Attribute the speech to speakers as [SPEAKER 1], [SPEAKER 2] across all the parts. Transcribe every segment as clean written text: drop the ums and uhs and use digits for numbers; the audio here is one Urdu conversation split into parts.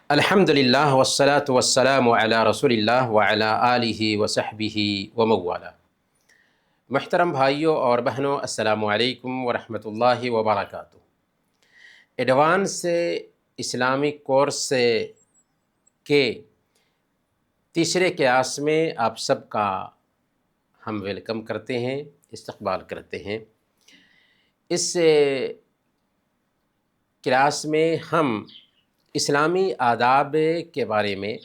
[SPEAKER 1] الحمدللہ والصلاة والسلام علی رسول اللہ وعلی آلہ وصحبہ وموالا۔ محترم بھائیوں اور بہنوں، السلام علیکم ورحمۃ اللہ وبرکاتہ۔ ایڈوانس اسلامک کورس کے تیسرے کلاس میں آپ سب کا ہم ویلکم کرتے ہیں، استقبال کرتے ہیں۔ اس کلاس میں ہم اسلامی آداب کے بارے میں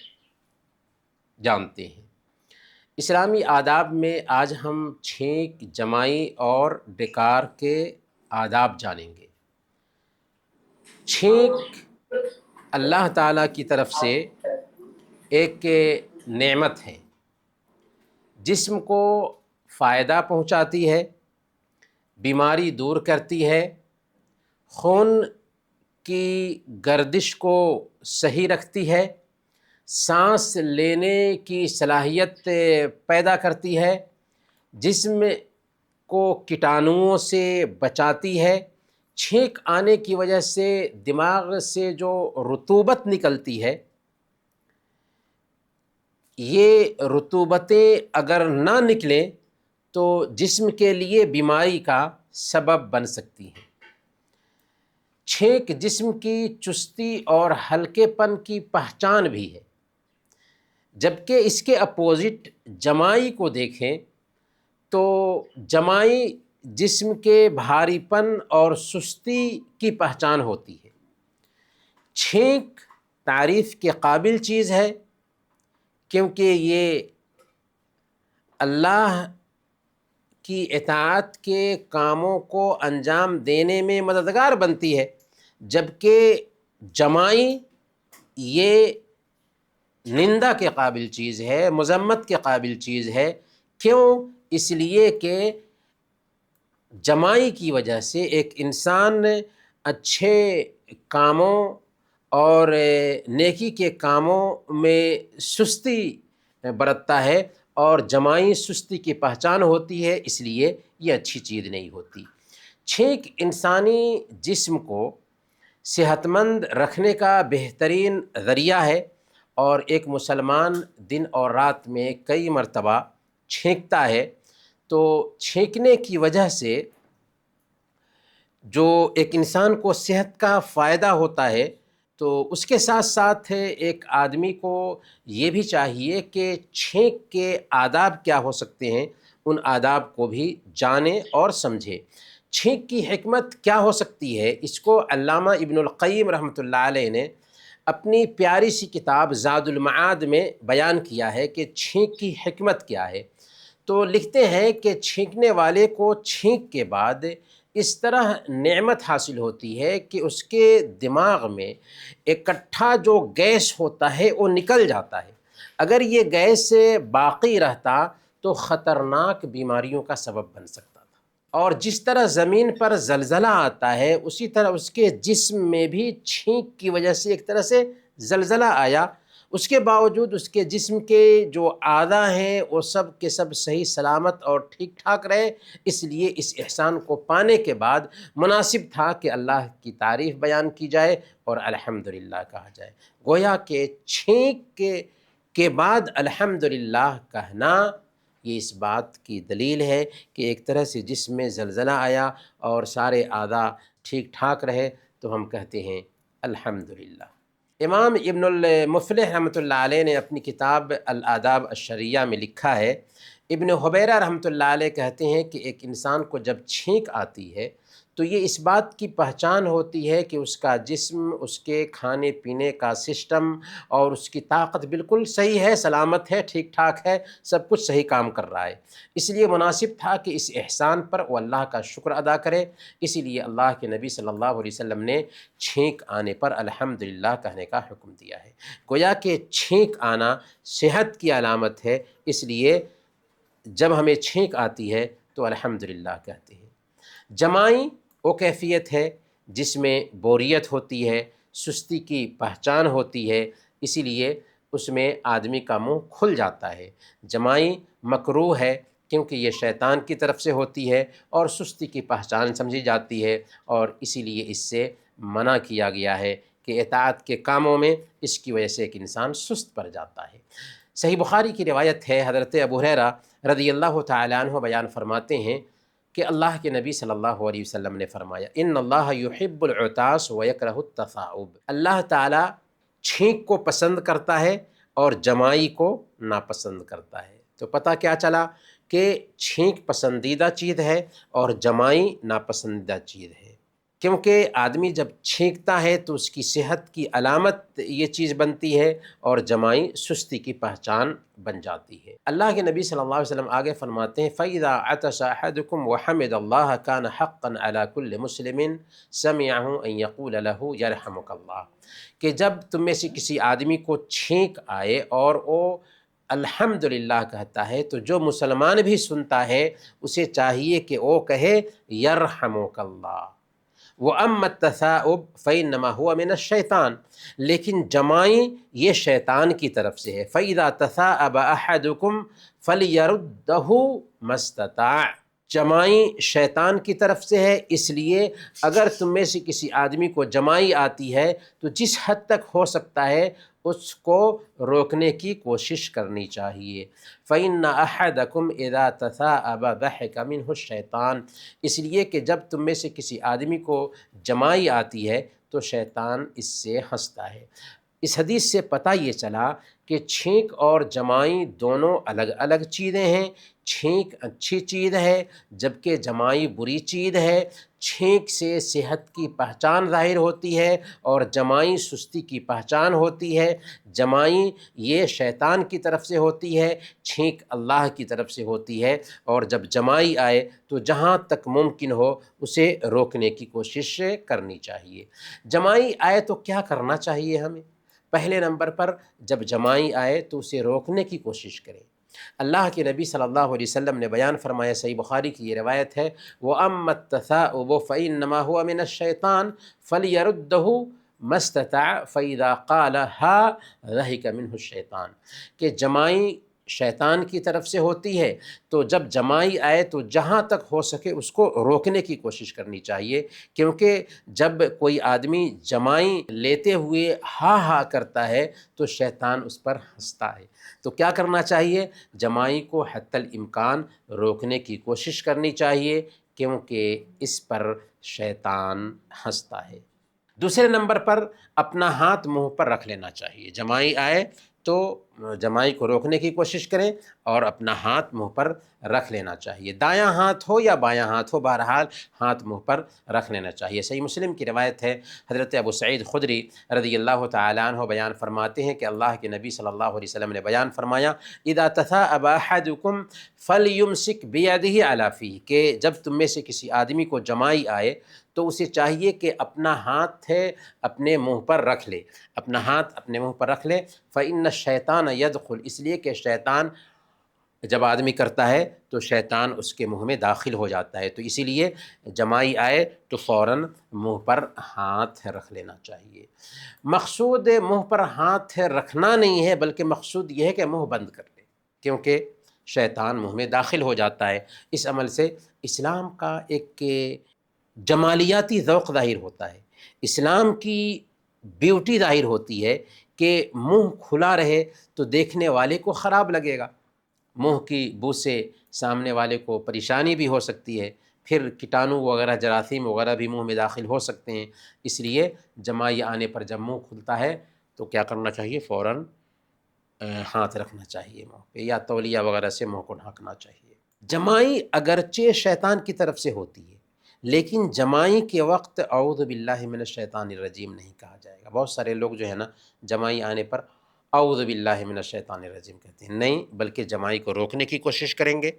[SPEAKER 1] جانتے ہیں۔ اسلامی آداب میں آج ہم چھینک، جمائی اور ڈکار کے آداب جانیں گے۔ چھینک اللہ تعالیٰ کی طرف سے ایک نعمت ہے، جسم کو فائدہ پہنچاتی ہے، بیماری دور کرتی ہے، خون کی گردش کو صحیح رکھتی ہے، سانس لینے کی صلاحیت پیدا کرتی ہے، جسم کو کیٹانوؤں سے بچاتی ہے۔ چھینک آنے کی وجہ سے دماغ سے جو رطوبت نکلتی ہے، یہ رطوبتیں اگر نہ نکلیں تو جسم کے لیے بیماری کا سبب بن سکتی ہیں۔ چھینک جسم کی چستی اور ہلکے پن کی پہچان بھی ہے، جبکہ اس کے اپوزٹ جمائی کو دیکھیں تو جمائی جسم کے بھاری پن اور سستی کی پہچان ہوتی ہے۔ چھینک تعریف کے قابل چیز ہے، کیونکہ یہ اللہ کی اطاعت کے کاموں کو انجام دینے میں مددگار بنتی ہے، جبکہ جمائی یہ نندہ کے قابل چیز ہے، مذمت کے قابل چیز ہے۔ کیوں؟ اس لیے کہ جمائی کی وجہ سے ایک انسان اچھے کاموں اور نیکی کے کاموں میں سستی برتتا ہے، اور جمائی سستی کی پہچان ہوتی ہے، اس لیے یہ اچھی چیز نہیں ہوتی۔ چھینک انسانی جسم کو صحت مند رکھنے کا بہترین ذریعہ ہے، اور ایک مسلمان دن اور رات میں کئی مرتبہ چھینکتا ہے۔ تو چھینکنے کی وجہ سے جو ایک انسان کو صحت کا فائدہ ہوتا ہے، تو اس کے ساتھ ساتھ ایک آدمی کو یہ بھی چاہیے کہ چھینک کے آداب کیا ہو سکتے ہیں، ان آداب کو بھی جانے اور سمجھے۔ چھینک کی حکمت کیا ہو سکتی ہے، اس کو علامہ ابن القیم رحمۃ اللہ علیہ نے اپنی پیاری سی کتاب زاد المعاد میں بیان کیا ہے کہ چھینک کی حکمت کیا ہے۔ تو لکھتے ہیں کہ چھینکنے والے کو چھینک کے بعد اس طرح نعمت حاصل ہوتی ہے کہ اس کے دماغ میں اکٹھا جو گیس ہوتا ہے وہ نکل جاتا ہے۔ اگر یہ گیس باقی رہتا تو خطرناک بیماریوں کا سبب بن سکتا تھا۔ اور جس طرح زمین پر زلزلہ آتا ہے، اسی طرح اس کے جسم میں بھی چھینک کی وجہ سے ایک طرح سے زلزلہ آیا۔ اس کے باوجود اس کے جسم کے جو اعضاء ہیں وہ سب کے سب صحیح سلامت اور ٹھیک ٹھاک رہے۔ اس لیے اس احسان کو پانے کے بعد مناسب تھا کہ اللہ کی تعریف بیان کی جائے اور الحمدللہ کہا جائے۔ گویا کہ چھینک کے بعد الحمدللہ کہنا یہ اس بات کی دلیل ہے کہ ایک طرح سے جسم میں زلزلہ آیا اور سارے اعضاء ٹھیک ٹھاک رہے، تو ہم کہتے ہیں الحمدللہ۔ امام ابن المفلح رحمۃ اللہ علیہ نے اپنی کتاب الآداب الشرعیہ میں لکھا ہے، ابن حبیرہ رحمۃ اللہ علیہ کہتے ہیں کہ ایک انسان کو جب چھینک آتی ہے تو یہ اس بات کی پہچان ہوتی ہے کہ اس کا جسم، اس کے کھانے پینے کا سسٹم اور اس کی طاقت بالکل صحیح ہے، سلامت ہے، ٹھیک ٹھاک ہے، سب کچھ صحیح کام کر رہا ہے۔ اس لیے مناسب تھا کہ اس احسان پر وہ اللہ کا شکر ادا کرے۔ اسی لیے اللہ کے نبی صلی اللہ علیہ وسلم نے چھینک آنے پر الحمدللہ کہنے کا حکم دیا ہے۔ گویا کہ چھینک آنا صحت کی علامت ہے، اس لیے جب ہمیں چھینک آتی ہے تو الحمدللہ کہتے ہیں۔ جمائی وہ کیفیت ہے جس میں بوریت ہوتی ہے، سستی کی پہچان ہوتی ہے، اسی لیے اس میں آدمی کا منہ کھل جاتا ہے۔ جمائی مکروہ ہے کیونکہ یہ شیطان کی طرف سے ہوتی ہے اور سستی کی پہچان سمجھی جاتی ہے، اور اسی لیے اس سے منع کیا گیا ہے کہ کہ اطاعت کے کاموں میں اس کی وجہ سے ایک انسان سست پڑ جاتا ہے۔ صحیح بخاری کی روایت ہے، حضرت ابو ہریرہ رضی اللہ تعالیٰ عنہ بیان فرماتے ہیں کہ اللہ کے نبی صلی اللہ علیہ وسلم نے فرمایا، ان اللہ یحب العطاس ویکرہ التثاؤب، اللہ تعالیٰ چھینک کو پسند کرتا ہے اور جمائی کو ناپسند کرتا ہے۔ تو پتہ کیا چلا کہ چھینک پسندیدہ چیز ہے اور جمائی ناپسندیدہ چیز ہے، کیونکہ آدمی جب چھینکتا ہے تو اس کی صحت کی علامت یہ چیز بنتی ہے اور جمائی سستی کی پہچان بن جاتی ہے۔ اللہ کے نبی صلی اللہ علیہ وسلم آگے فرماتے ہیں فَإِذَا عَطَسَ أَحَدُكُمْ وَحَمِدَ اللَّهَ كَانَ حَقًّا عَلَى كُلِّ مُسْلِمٍ سَمِعَهُ أَن يَقُولَ لَهُ يَرْحَمُكَ اللَّهُ، کہ جب تم میں سے کسی آدمی کو چھینک آئے اور وہ الحمدللہ کہتا ہے تو جو مسلمان بھی سنتا ہے اسے چاہیے کہ وہ کہے یرحمک اللہ۔ وَأَمَّا التَّثَاؤُبُ فَإِنَّمَا هُوَ مِنَ الشَّيْطَانِ، لیکن جمائی یہ شیطان کی طرف سے ہے۔ فَإِذَا تَثَاءَبَ أَحَدُكُمْ فَلْيَرُدَّهُ مَا اسْتَطَاعَ، جمائی شیطان کی طرف سے ہے، اس لیے اگر تم میں سے کسی آدمی کو جمائی آتی ہے تو جس حد تک ہو سکتا ہے اس کو روکنے کی کوشش کرنی چاہیے۔ فَإِنَّ أَحَدَكُمْ إِذَا تَثَاءَبَ ضَحِكَ مِنْهُ الشَّيْطَانُ، اس لیے کہ جب تم میں سے کسی آدمی کو جمائی آتی ہے تو شیطان اس سے ہنستا ہے۔ اس حدیث سے پتہ یہ چلا کہ چھینک اور جمائی دونوں الگ الگ چیزیں ہیں۔ چھینک اچھی چیز ہے جبکہ جمائی بری چیز ہے۔ چھینک سے صحت کی پہچان ظاہر ہوتی ہے اور جمائی سستی کی پہچان ہوتی ہے۔ جمائی یہ شیطان کی طرف سے ہوتی ہے، چھینک اللہ کی طرف سے ہوتی ہے، اور جب جمائی آئے تو جہاں تک ممکن ہو اسے روکنے کی کوشش کرنی چاہیے۔ جمائی آئے تو کیا کرنا چاہیے ہمیں؟ پہلے نمبر پر جب جمائی آئے تو اسے روکنے کی کوشش کریں۔ اللہ کے نبی صلی اللہ علیہ وسلم نے بیان فرمایا، صحیح بخاری کی یہ روایت ہے، وَأَمَّا التَّثَاؤُبُ فَإِنَّمَا هُوَ مِنَ الشَّيْطَانِ فَلْيَرُدَّهُ مَا اسْتَطَاعَ فَإِذَا قَالَ هَا ضَحِكَ مِنْهُ الشَّيْطَانُ، کہ جمائی شیطان کی طرف سے ہوتی ہے تو جب جمائی آئے تو جہاں تک ہو سکے اس کو روکنے کی کوشش کرنی چاہیے، کیونکہ جب کوئی آدمی جمائی لیتے ہوئے ہا ہا کرتا ہے تو شیطان اس پر ہنستا ہے۔ تو کیا کرنا چاہیے؟ جمائی کو حتی الامکان روکنے کی کوشش کرنی چاہیے، کیونکہ اس پر شیطان ہنستا ہے۔ دوسرے نمبر پر اپنا ہاتھ منہ پر رکھ لینا چاہیے۔ جمائی آئے تو جمائی کو روکنے کی کوشش کریں اور اپنا ہاتھ منہ پر رکھ لینا چاہیے، دایاں ہاتھ ہو یا بایاں ہاتھ ہو، بہرحال ہاتھ منہ پر رکھ لینا چاہیے۔ صحیح مسلم کی روایت ہے، حضرت ابو سعید خدری رضی اللہ تعالیٰ عنہ بیان فرماتے ہیں کہ اللہ کے نبی صلی اللہ علیہ وسلم نے بیان فرمایا، اذا تثاءب احدکم فلیمسک بیدہ علی فیہ، کہ جب تم میں سے کسی آدمی کو جمائی آئے تو اسے چاہیے کہ اپنا ہاتھ ہے اپنے منہ پر رکھ لے، اپنا ہاتھ اپنے منہ پر رکھ لے۔ فإن الشیطان یدخل، اس لیے کہ شیطان جب آدمی کرتا ہے تو شیطان اس کے منہ میں داخل ہو جاتا ہے، تو اسی لیے جمائی آئے تو فوراً منہ پر ہاتھ رکھ لینا چاہیے۔ مقصود منہ پر ہاتھ رکھنا نہیں ہے، بلکہ مقصود یہ ہے کہ منہ بند کر لے، کیونکہ شیطان منہ میں داخل ہو جاتا ہے۔ اس عمل سے اسلام کا ایک جمالیاتی ذوق ظاہر ہوتا ہے، اسلام کی بیوٹی ظاہر ہوتی ہے کہ منہ کھلا رہے تو دیکھنے والے کو خراب لگے گا، منہ کی بو سے سامنے والے کو پریشانی بھی ہو سکتی ہے، پھر کیٹانو وغیرہ جراثیم وغیرہ بھی منہ میں داخل ہو سکتے ہیں۔ اس لیے جمائی آنے پر جب منہ کھلتا ہے تو کیا کرنا چاہیے؟ فوراً ہاتھ رکھنا چاہیے منہ پہ، یا تولیہ وغیرہ سے منہ کو ڈھانکنا چاہیے۔ جمائی اگرچہ شیطان کی طرف سے ہوتی ہے، لیکن جمائی کے وقت اعوذ باللہ من الشیطان الرجیم نہیں کہا جائے گا۔ بہت سارے لوگ جو ہے نا جمائی آنے پر اعوذ باللہ من الشیطان الرجیم کہتے ہیں، نہیں، بلکہ جمائی کو روکنے کی کوشش کریں گے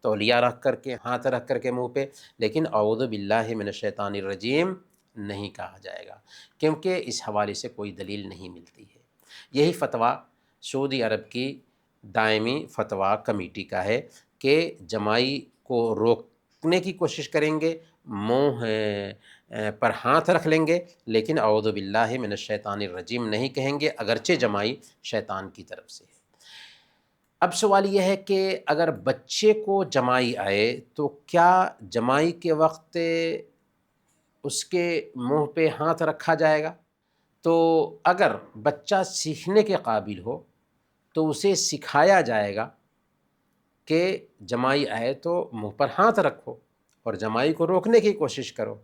[SPEAKER 1] تولیہ رکھ کر کے، ہاتھ رکھ کر کے منہ پہ، لیکن اعوذ باللہ من الشیطان الرجیم نہیں کہا جائے گا، کیونکہ اس حوالے سے کوئی دلیل نہیں ملتی ہے۔ یہی فتویٰ سعودی عرب کی دائمی فتویٰ کمیٹی کا ہے کہ جمائی کو روکنے کی کوشش کریں گے، منہ پر ہاتھ رکھ لیں گے، لیکن اعوذ باللہ من الشیطان الرجیم نہیں کہیں گے، اگرچہ جمائی شیطان کی طرف سے ہے۔ اب سوال یہ ہے کہ اگر بچے کو جمائی آئے تو کیا جمائی کے وقت اس کے منہ پہ ہاتھ رکھا جائے گا؟ تو اگر بچہ سیکھنے کے قابل ہو تو اسے سکھایا جائے گا کہ جمائی آئے تو منہ پر ہاتھ رکھو اور جمائی کو روکنے کی کوشش کرو۔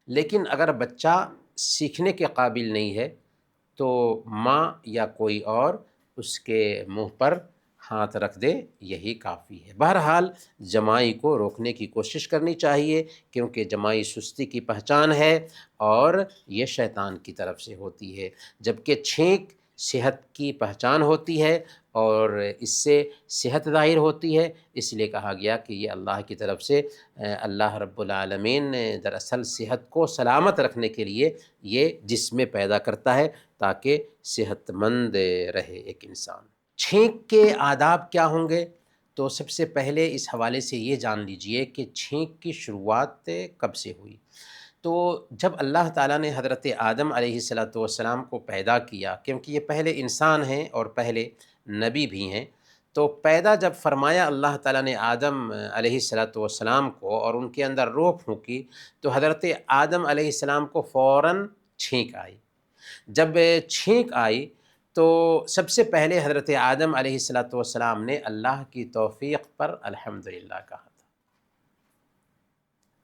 [SPEAKER 1] لیکن اگر بچہ سیکھنے کے قابل نہیں ہے تو ماں یا کوئی اور اس کے منہ پر ہاتھ رکھ دے، یہی کافی ہے۔ بہرحال جمائی کو روکنے کی کوشش کرنی چاہیے، کیونکہ جمائی سستی کی پہچان ہے اور یہ شیطان کی طرف سے ہوتی ہے، جبکہ چھینک صحت کی پہچان ہوتی ہے اور اس سے صحت ظاہر ہوتی ہے۔ اس لیے کہا گیا کہ یہ اللہ کی طرف سے اللہ رب العالمین نے دراصل صحت کو سلامت رکھنے کے لیے یہ جسم میں پیدا کرتا ہے تاکہ صحت مند رہے ایک انسان۔ چھینک کے آداب کیا ہوں گے؟ تو سب سے پہلے اس حوالے سے یہ جان لیجئے کہ چھینک کی شروعات کب سے ہوئی۔ تو جب اللہ تعالیٰ نے حضرت آدم علیہ السلام کو پیدا کیا، کیونکہ یہ پہلے انسان ہیں اور پہلے نبی بھی ہیں، تو پیدا جب فرمایا اللہ تعالیٰ نے آدم علیہ السلام کو اور ان کے اندر روح پھونکی، تو حضرت آدم علیہ السلام کو فوراً چھینک آئی۔ جب چھینک آئی تو سب سے پہلے حضرت آدم علیہ السلام نے اللہ کی توفیق پر الحمدللہ کہا تھا۔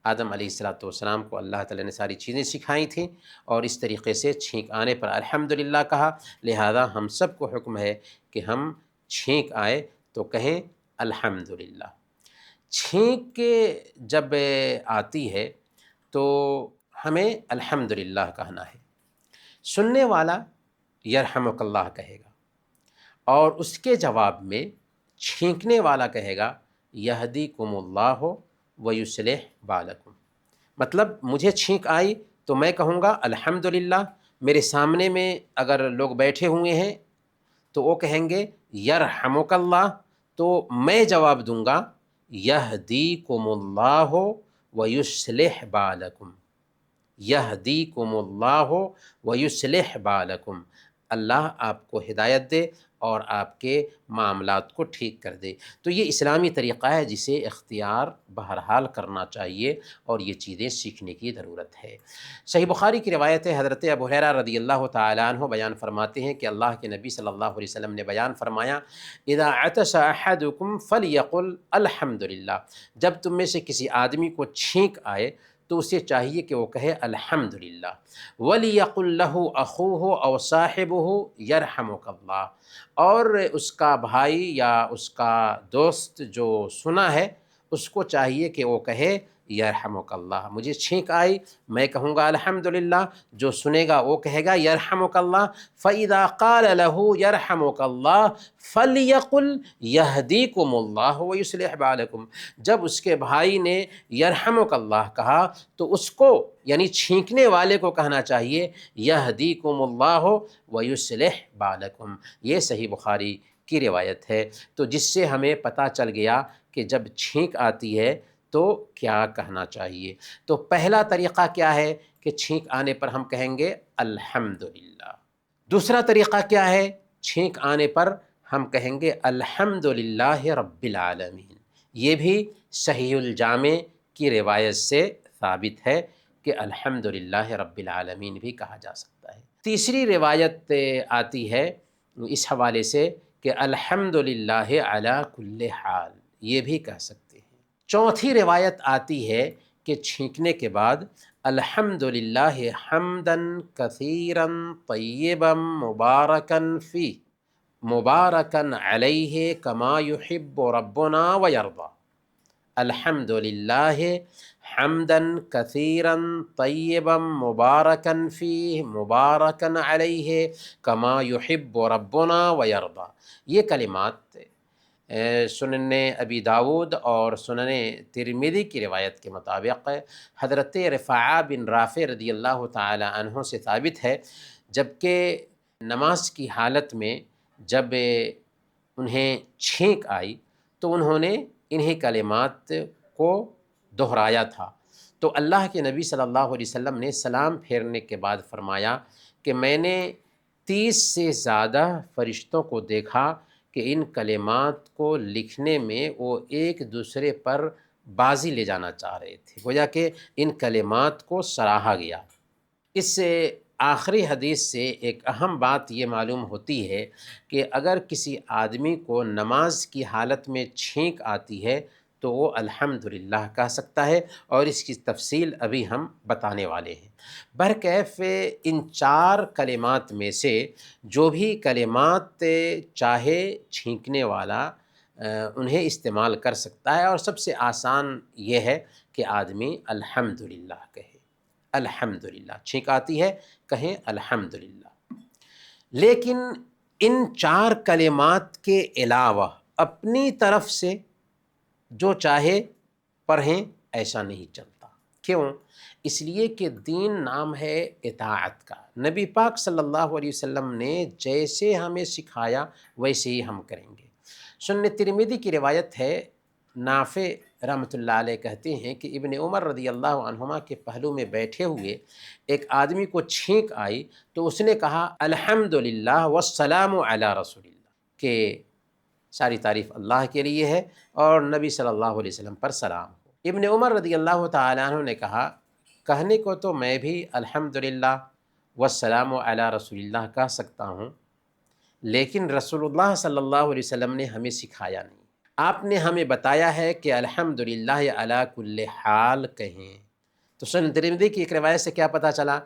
[SPEAKER 1] آدم علیہ السلام کو اللہ تعالیٰ نے ساری چیزیں سکھائی تھیں اور اس طریقے سے چھینک آنے پر الحمدللہ کہا، لہذا ہم سب کو حکم ہے کہ ہم چھینک آئے تو کہیں الحمدللہ۔ چھینک جب آتی ہے تو ہمیں الحمدللہ کہنا ہے۔ سننے والا یرحمک اللہ کہے گا اور اس کے جواب میں چھینکنے والا کہے گا یہدیکم اللہ ویصلح بالکم۔ مطلب مجھے چھینک آئی تو میں کہوں گا الحمدللہ، میرے سامنے میں اگر لوگ بیٹھے ہوئے ہیں تو وہ کہیں گے یرحمک اللہ، تو میں جواب دوں گا یہدیکم اللہ ویصلح بالکم، یہدیکم اللہ ویصلح بالکم، اللہ آپ کو ہدایت دے اور آپ کے معاملات کو ٹھیک کر دے۔ تو یہ اسلامی طریقہ ہے جسے اختیار بہرحال کرنا چاہیے اور یہ چیزیں سیکھنے کی ضرورت ہے۔ صحیح بخاری کی روایت ہے، حضرت ابو ہریرہ رضی اللہ تعالیٰ عنہ بیان فرماتے ہیں کہ اللہ کے نبی صلی اللہ علیہ وسلم نے بیان فرمایا اذا عطس احدکم فلیقل الحمدللہ، جب تم میں سے کسی آدمی کو چھینک آئے تو اسے چاہیے کہ وہ کہے الحمدللہ، وَلْيَقُلْ لَهُ أَخُوهُ أَوْ صَاحِبُهُ يَرْحَمُكَ اللَّهُ، اور اس کا بھائی یا اس کا دوست جو سنا ہے اس کو چاہیے کہ وہ کہے یرحمک اللہ۔ مجھے چھینک آئی، میں کہوں گا الحمدللہ، جو سنے گا وہ کہے گا یرحمک اللہ۔ فَإِذَا قَالَ لَهُ يَرْحَمُكَ اللَّهُ فَلْيَقُلْ يَهْدِيكُمُ اللَّهُ وَيُصْلِحْ بَالَكُمْ، جب اس کے بھائی نے یرحمک اللہ کہا تو اس کو یعنی چھینکنے والے کو کہنا چاہیے یہدیکم اللہ ویصلح بالکم۔ یہ صحیح بخاری کی روایت ہے، تو جس سے ہمیں پتہ چل گیا کہ جب چھینک آتی ہے تو کیا کہنا چاہیے۔ تو پہلا طریقہ کیا ہے کہ چھینک آنے پر ہم کہیں گے الحمدللہ۔ دوسرا طریقہ کیا ہے؟ چھینک آنے پر ہم کہیں گے الحمدللہ رب العالمین۔ یہ بھی صحیح الجامع کی روایت سے ثابت ہے کہ الحمدللہ رب العالمین بھی کہا جا سکتا ہے۔ تیسری روایت آتی ہے اس حوالے سے کہ الحمدللہ علی کل حال، یہ بھی کہہ سکتے ہیں۔ چوتھی روایت آتی ہے کہ چھینکنے کے بعد الحمدللہ حمداً کثیراً طیباً مبارکاً فیہ مبارکاً علیہ کما یحب ربنا ویرضی، الحمدللہ حمداً کثیراً طیباً مبارکاً فیہ مبارکاً علیہ کما یحب ربنا ویرضی۔ یہ کلمات سنن ابی داود اور سنن ترمذی کی روایت کے مطابق حضرت رفاعہ بن رافع رضی اللہ تعالی عنہ سے ثابت ہے، جبکہ نماز کی حالت میں جب انہیں چھینک آئی تو انہوں نے انہی کلمات کو دہرایا تھا۔ تو اللہ کے نبی صلی اللہ علیہ وسلم نے سلام پھیرنے کے بعد فرمایا کہ میں نے 30 سے زیادہ فرشتوں کو دیکھا کہ ان کلمات کو لکھنے میں وہ ایک دوسرے پر بازی لے جانا چاہ رہے تھے، گویا کہ ان کلمات کو سراہا گیا۔ اس آخری حدیث سے ایک اہم بات یہ معلوم ہوتی ہے کہ اگر کسی آدمی کو نماز کی حالت میں چھینک آتی ہے تو وہ الحمدللہ کہہ سکتا ہے، اور اس کی تفصیل ابھی ہم بتانے والے ہیں۔ برکیف ان 4 کلمات میں سے جو بھی کلمات چاہے چھینکنے والا انہیں استعمال کر سکتا ہے، اور سب سے آسان یہ ہے کہ آدمی الحمدللہ کہے۔ الحمدللہ چھینک آتی ہے، کہیں الحمدللہ۔ لیکن ان 4 کلمات کے علاوہ اپنی طرف سے جو چاہے پڑھیں، ایسا نہیں چلتا۔ کیوں؟ اس لیے کہ دین نام ہے اطاعت کا۔ نبی پاک صلی اللہ علیہ وسلم نے جیسے ہمیں سکھایا ویسے ہی ہم کریں گے۔ سنن ترمذی کی روایت ہے، نافع رحمۃ اللہ علیہ کہتے ہیں کہ ابن عمر رضی اللہ عنہما کے پہلو میں بیٹھے ہوئے ایک آدمی کو چھینک آئی تو اس نے کہا الحمدللہ والسلام علی رسول اللہ، کہ ساری تعریف اللہ کے لیے ہے اور نبی صلی اللہ علیہ وسلم پر سلام ہو۔ ابن عمر رضی اللہ تعالیٰ عنہ نے کہا کہنے کو تو میں بھی الحمدللہ والسلام علی رسول اللہ کہہ سکتا ہوں، لیکن رسول اللہ صلی اللہ علیہ وسلم نے ہمیں سکھایا نہیں۔ آپ نے ہمیں بتایا ہے کہ الحمدللہ علی کل حال کہیں۔ تو سنن ترمذی کی ایک روایت سے کیا پتہ چلا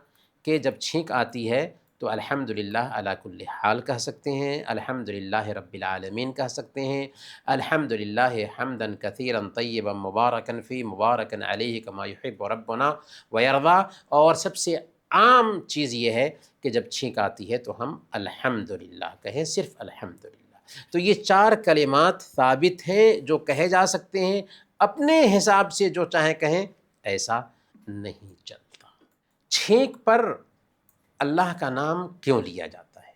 [SPEAKER 1] کہ جب چھینک آتی ہے تو الحمدللہ علی کل حال کہہ سکتے ہیں، الحمدللہ رب العالمین کہہ سکتے ہیں، الحمدللہ حمدا کثیرا طیبا مبارکا فی مبارکا علیہ کما یحب ربنا ویرضا۔ اور سب سے عام چیز یہ ہے کہ جب چھینک آتی ہے تو ہم الحمدللہ کہیں، صرف الحمدللہ۔ تو یہ 4 کلمات ثابت ہیں جو کہے جا سکتے ہیں، اپنے حساب سے جو چاہیں کہیں، ایسا نہیں چلتا۔ چھینک پر اللہ کا نام کیوں لیا جاتا ہے؟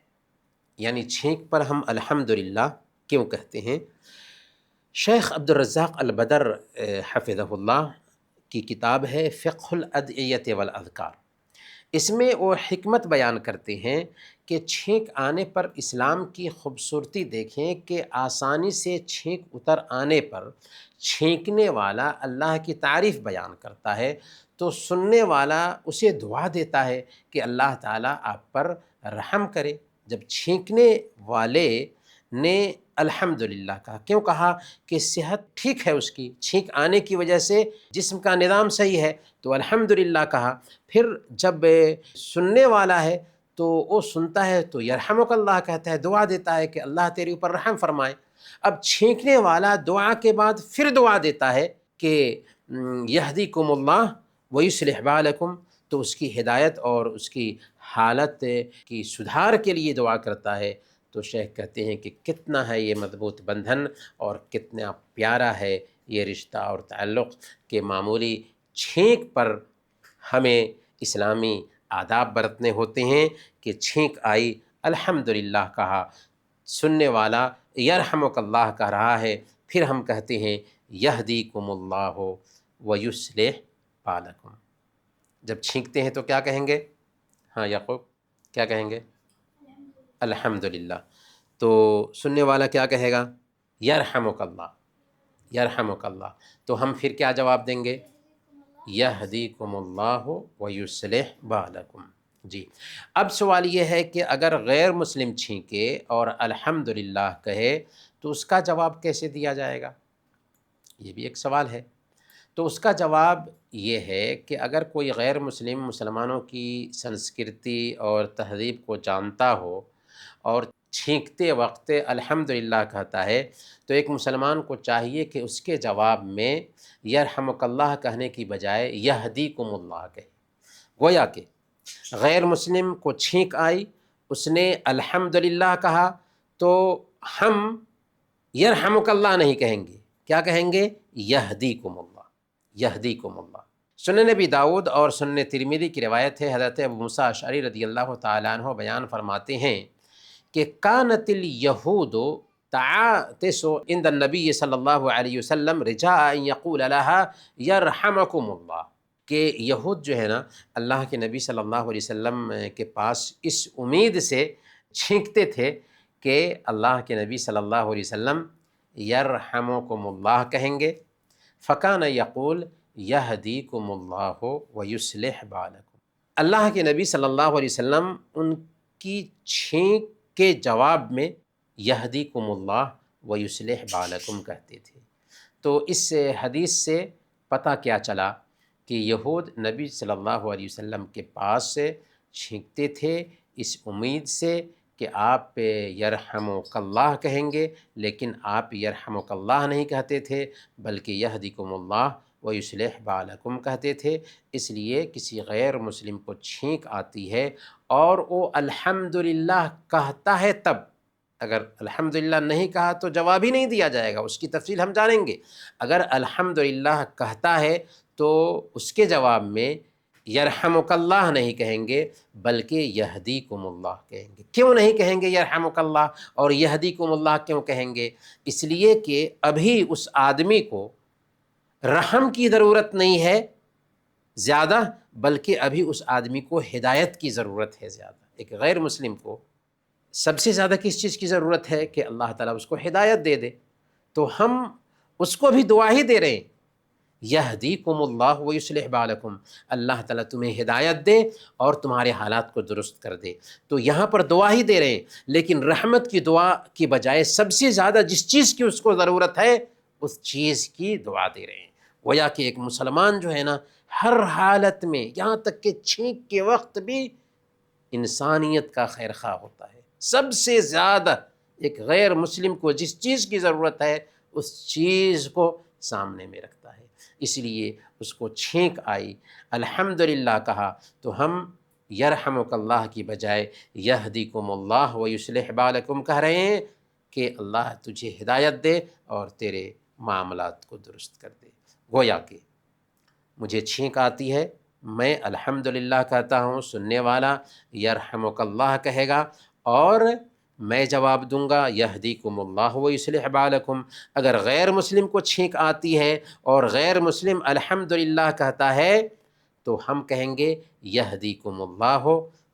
[SPEAKER 1] یعنی چھینک پر ہم الحمدللہ کیوں کہتے ہیں؟ شیخ عبد الرزاق البدر حفظہ اللہ کی کتاب ہے فقہ الادعیۃ والاذکار، اس میں وہ حکمت بیان کرتے ہیں کہ چھینک آنے پر اسلام کی خوبصورتی دیکھیں کہ آسانی سے چھینک اتر آنے پر چھینکنے والا اللہ کی تعریف بیان کرتا ہے تو سننے والا اسے دعا دیتا ہے کہ اللہ تعالیٰ آپ پر رحم کرے۔ جب چھینکنے والے نے الحمدللہ کہا، کیوں کہا؟ کہ صحت ٹھیک ہے، اس کی چھینک آنے کی وجہ سے جسم کا نظام صحیح ہے تو الحمدللہ کہا۔ پھر جب سننے والا ہے تو وہ سنتا ہے تو یرحمک اللہ کہتا ہے، دعا دیتا ہے کہ اللہ تیرے اوپر رحم فرمائے۔ اب چھینکنے والا دعا کے بعد پھر دعا دیتا ہے کہ یہدیکم اللہ ویصلح بالکم، تو اس کی ہدایت اور اس کی حالت کی سدھار کے لیے دعا کرتا ہے۔ تو شیخ کہتے ہیں کہ کتنا ہے یہ مضبوط بندھن اور کتنا پیارا ہے یہ رشتہ اور تعلق کہ معمولی چھینک پر ہمیں اسلامی آداب برتنے ہوتے ہیں کہ چھینک آئی الحمدللہ کہا، سننے والا یرحمک اللہ کہہ رہا ہے، پھر ہم کہتے ہیں یہدیکم اللہ ویصلح بالکم۔ جب چھینکتے ہیں تو کیا کہیں گے؟ ہاں یعقوب کیا کہیں گے؟ الحمدللہ۔ تو سننے والا کیا کہے گا؟ یرحمک اللہ، یرحمک اللہ۔ تو ہم پھر کیا جواب دیں گے؟ یہدیکم اللہ ویصلح بالکم۔ جی، اب سوال یہ ہے کہ اگر غیر مسلم چھینکے اور الحمدللہ کہے تو اس کا جواب کیسے دیا جائے گا؟ یہ بھی ایک سوال ہے۔ تو اس کا جواب یہ ہے کہ اگر کوئی غیر مسلم مسلمانوں کی سنسکرتی اور تہذیب کو جانتا ہو اور چھینکتے وقت الحمدللہ کہتا ہے تو ایک مسلمان کو چاہیے کہ اس کے جواب میں یرحمک اللہ کہنے کی بجائے یہدیکم اللہ کہے۔ گویا کہ غیر مسلم کو چھینک آئی، اس نے الحمدللہ کہا تو ہم یرحمک اللہ نہیں کہیں گے، کیا کہیں گے؟ یہدیکم اللہ، یہدیکم اللہ۔ سنن نبی داؤد اور سنن ترمذی کی روایت ہے، حضرت ابو موسیٰ اشعری رضی اللہ تعالیٰ عنہ بیان فرماتے ہیں کہ کانت الیہود تعاطس عند النبی صلی اللہ علیہ وسلم رجاء ان یقول لها یرحمکم اللہ، کہ یہود جو ہے نا اللہ کے نبی صلی اللہ علیہ وسلم کے پاس اس امید سے چھینکتے تھے کہ اللہ کے نبی صلی اللہ علیہ وسلم یرحمکم اللہ کہیں گے، فکان یقول یہدیکم اللہ ویصلح بالکم۔ اللہ کے نبی صلی اللہ علیہ وسلم ان کی چھینک کے جواب میں یہدیکم اللہ ویصلح بالکم کہتے تھے۔ تو اس حدیث سے پتہ کیا چلا کہ یہود نبی صلی اللہ علیہ وسلم کے پاس سے چھینکتے تھے اس امید سے کہ آپ یرحمک اللہ کہیں گے، لیکن آپ یرحمک اللہ نہیں کہتے تھے بلکہ یہدیکم اللہ ویصلح بالکم کہتے تھے۔ اس لیے کسی غیر مسلم کو چھینک آتی ہے اور وہ الحمدللہ کہتا ہے تب، اگر الحمدللہ نہیں کہا تو جواب ہی نہیں دیا جائے گا، اس کی تفصیل ہم جانیں گے۔ اگر الحمدللہ کہتا ہے تو اس کے جواب میں یرحمک اللہ نہیں کہیں گے بلکہ یہدیکم اللہ کہیں گے۔ کیوں نہیں کہیں گے یرحمک اللہ اور یہدیکم اللہ کیوں کہیں گے؟ اس لیے کہ ابھی اس آدمی کو رحم کی ضرورت نہیں ہے زیادہ، بلکہ ابھی اس آدمی کو ہدایت کی ضرورت ہے زیادہ۔ ایک غیر مسلم کو سب سے زیادہ کس چیز کی ضرورت ہے؟ کہ اللہ تعالیٰ اس کو ہدایت دے دے، تو ہم اس کو بھی دعا ہی دے رہے ہیں، یہدیکم اللہ ویصلح بالکم، اللہ تعالیٰ تمہیں ہدایت دے اور تمہارے حالات کو درست کر دے۔ تو یہاں پر دعا ہی دے رہے ہیں، لیکن رحمت کی دعا کی بجائے سب سے زیادہ جس چیز کی اس کو ضرورت ہے اس چیز کی دعا دے رہے ہیں۔ گویا کہ ایک مسلمان جو ہے نا، ہر حالت میں یہاں تک کہ چھینک کے وقت بھی انسانیت کا خیر خواہ ہوتا ہے۔ سب سے زیادہ ایک غیر مسلم کو جس چیز کی ضرورت ہے اس چیز کو سامنے میں رکھتا ہے۔ اس لیے اس کو چھینک آئی، الحمدللہ کہا، تو ہم یرحمک اللہ کی بجائے یہدیکم اللہ ویصلح بالکم کہہ رہے ہیں کہ اللہ تجھے ہدایت دے اور تیرے معاملات کو درست کر دے۔ گویا کہ مجھے چھینک آتی ہے، میں الحمدللہ کہتا ہوں، سننے والا یرحمک اللہ کہے گا اور میں جواب دوں گا یہدیکم اللہ ویصلح بالکم۔ اگر غیر مسلم کو چھینک آتی ہے اور غیر مسلم الحمدللہ کہتا ہے تو ہم کہیں گے یہدیکم اللہ